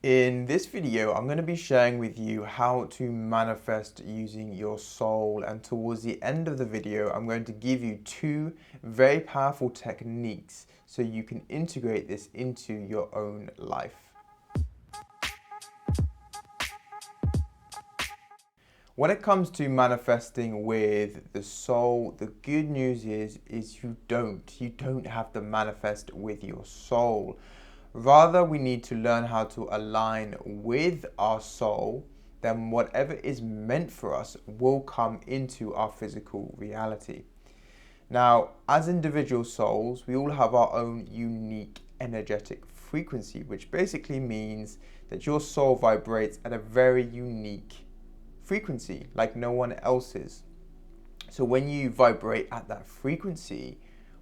In this video, I'm going to be sharing with you how to manifest using your soul, and towards the end of the video, I'm going to give you two very powerful techniques so you can integrate this into your own life. When it comes to manifesting with the soul, the good news is you don't have to manifest with your soul. Rather, we need to learn how to align with our soul, then whatever is meant for us will come into our physical reality. Now, as individual souls, we all have our own unique energetic frequency, which basically means that your soul vibrates at a very unique frequency, like no one else's. So when you vibrate at that frequency,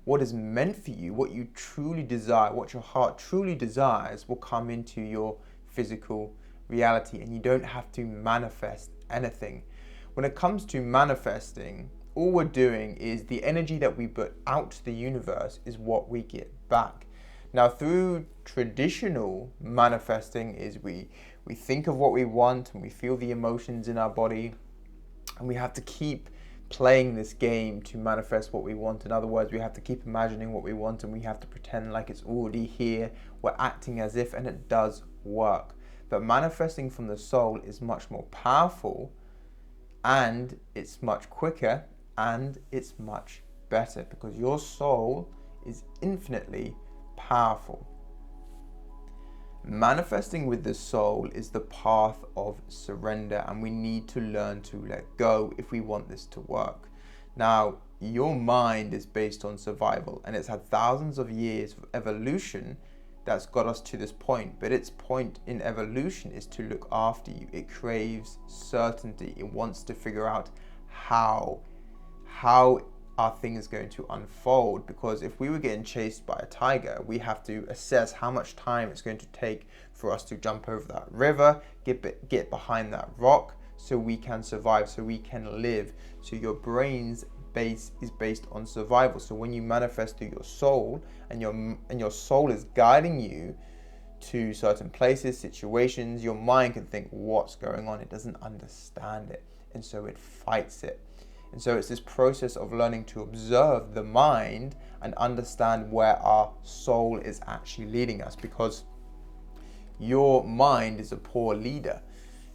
what is meant for you, what you truly desire, what your heart truly desires, will come into your physical reality, and you don't have to manifest anything. When it comes to manifesting, all we're doing is the energy that we put out to the universe is what we get back. Now, through traditional manifesting is we think of what we want and we feel the emotions in our body, and we have to keep playing this game to manifest what we want. In other words, we have to keep imagining what we want and we have to pretend like it's already here. We're acting as if, and it does work. But manifesting from the soul is much more powerful, and it's much quicker, and it's much better because your soul is infinitely powerful. Manifesting with the soul is the path of surrender, and we need to learn to let go if we want this to work. Now, your mind is based on survival, and it's had thousands of years of evolution that's got us to this point, but its point in evolution is to look after you. It craves certainty. It wants to figure out how are things going to unfold, because if we were getting chased by a tiger, we have to assess how much time it's going to take for us to jump over that river, get behind that rock, so we can survive, so we can live. So your brain's base is based on survival. So when you manifest through your soul, and your soul is guiding you to certain places, situations, your mind can think, what's going on? It doesn't understand it, and so it fights it. And so it's this process of learning to observe the mind and understand where our soul is actually leading us, because your mind is a poor leader.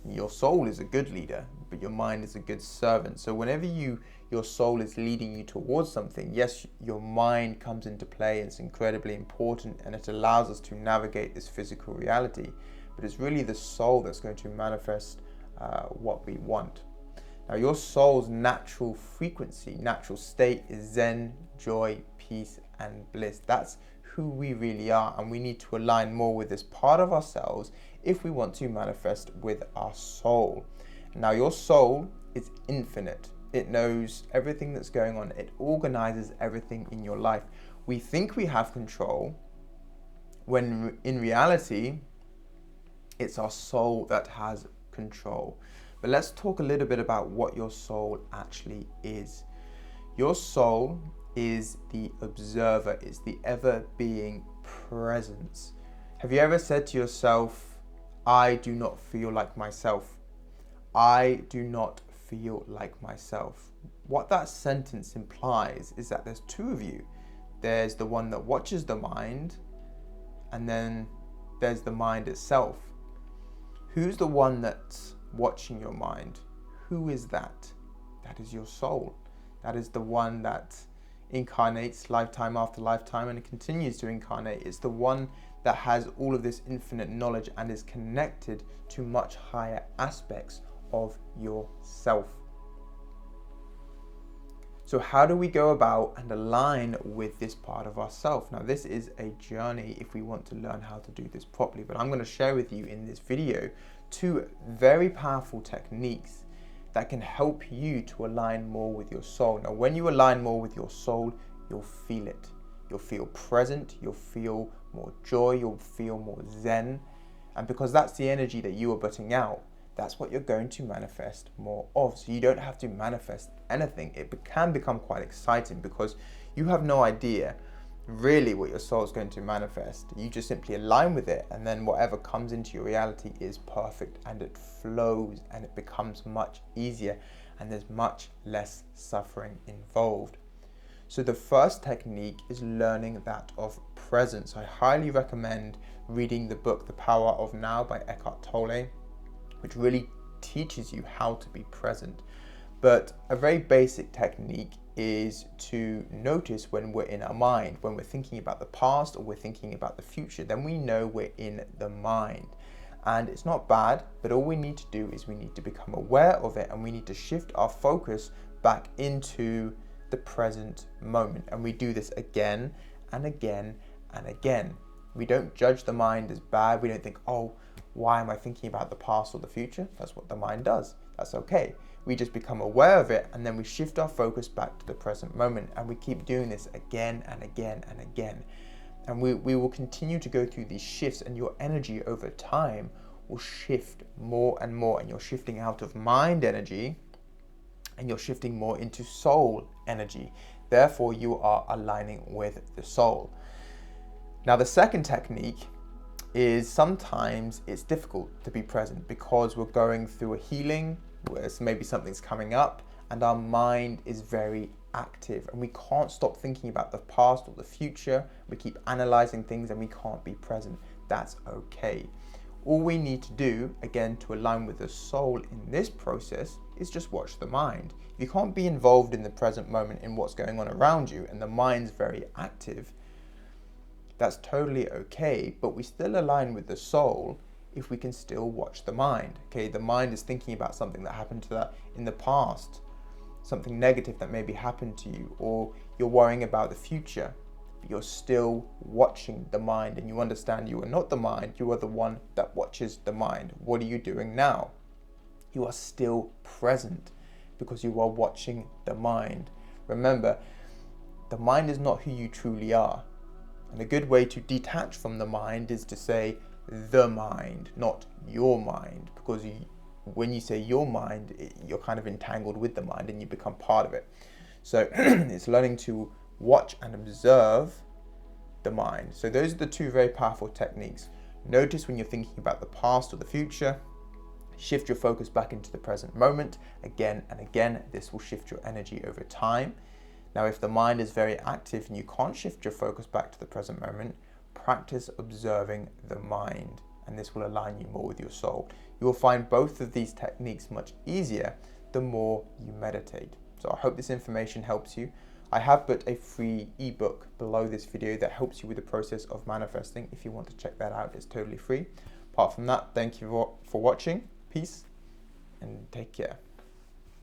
Your soul is a good leader, but your mind is a good servant. So whenever your soul is leading you towards something, yes, your mind comes into play. It's incredibly important, and it allows us to navigate this physical reality. But it's really the soul that's going to manifest what we want. Now, your soul's natural frequency, natural state is Zen, joy, peace, and bliss. That's who we really are, and we need to align more with this part of ourselves if we want to manifest with our soul. Now, your soul is infinite. It knows everything that's going on. It organizes everything in your life. We think we have control, when in reality, it's our soul that has control. But let's talk a little bit about what your soul actually is. Your soul is the observer, it's the ever-being presence. Have you ever said to yourself, I do not feel like myself? I do not feel like myself. What that sentence implies is that there's two of you. There's the one that watches the mind, and then there's the mind itself. Who's the one that's watching your mind? Who is that? That is your soul. That is the one that incarnates lifetime after lifetime, and it continues to incarnate. It's the one that has all of this infinite knowledge and is connected to much higher aspects of yourself. So how do we go about and align with this part of ourself? Now, this is a journey if we want to learn how to do this properly, but I'm going to share with you in this video two very powerful techniques that can help you to align more with your soul. Now, when you align more with your soul, you'll feel it. You'll feel present, you'll feel more joy, you'll feel more zen. And because that's the energy that you are putting out, that's what you're going to manifest more of. So you don't have to manifest anything. It can become quite exciting because you have no idea really what your soul is going to manifest. You just simply align with it, and then whatever comes into your reality is perfect, and it flows, and it becomes much easier, and there's much less suffering involved. So the first technique is learning that of presence. I highly recommend reading the book The Power of Now by Eckhart Tolle, which really teaches you how to be present. But a very basic technique is to notice when we're in our mind, when we're thinking about the past or we're thinking about the future, then we know we're in the mind. And it's not bad, but all we need to do is we need to become aware of it, and we need to shift our focus back into the present moment. And we do this again and again and again. We don't judge the mind as bad. We don't think, oh, why am I thinking about the past or the future? That's what the mind does. That's okay. We just become aware of it, and then we shift our focus back to the present moment, and we keep doing this again and again and again. And we will continue to go through these shifts, and your energy over time will shift more and more, and you're shifting out of mind energy and you're shifting more into soul energy. Therefore, you are aligning with the soul. Now, the second technique is sometimes it's difficult to be present because we're going through a healing, where maybe something's coming up, and our mind is very active, and we can't stop thinking about the past or the future. We keep analyzing things and we can't be present. That's okay. All we need to do, again, to align with the soul in this process is just watch the mind. If you can't be involved in the present moment in what's going on around you, and the mind's very active, that's totally okay, but we still align with the soul if we can still watch the mind. Okay, the mind is thinking about something that happened to that in the past, something negative that maybe happened to you, or you're worrying about the future, but you're still watching the mind, and you understand you are not the mind, you are the one that watches the mind. What are you doing now? You are still present because you are watching the mind. Remember, the mind is not who you truly are. And a good way to detach from the mind is to say the mind, not your mind, because when you say your mind, you're kind of entangled with the mind and you become part of it. So it's learning to watch and observe the mind. So those are the two very powerful techniques. Notice when you're thinking about the past or the future. Shift your focus back into the present moment again and again. This will shift your energy over time. Now, if the mind is very active and you can't shift your focus back to the present moment, practice observing the mind, and this will align you more with your soul. You will find both of these techniques much easier the more you meditate. So I hope this information helps you. I have put a free ebook below this video that helps you with the process of manifesting. If you want to check that out, it's totally free. Apart from that, thank you for watching. Peace and take care.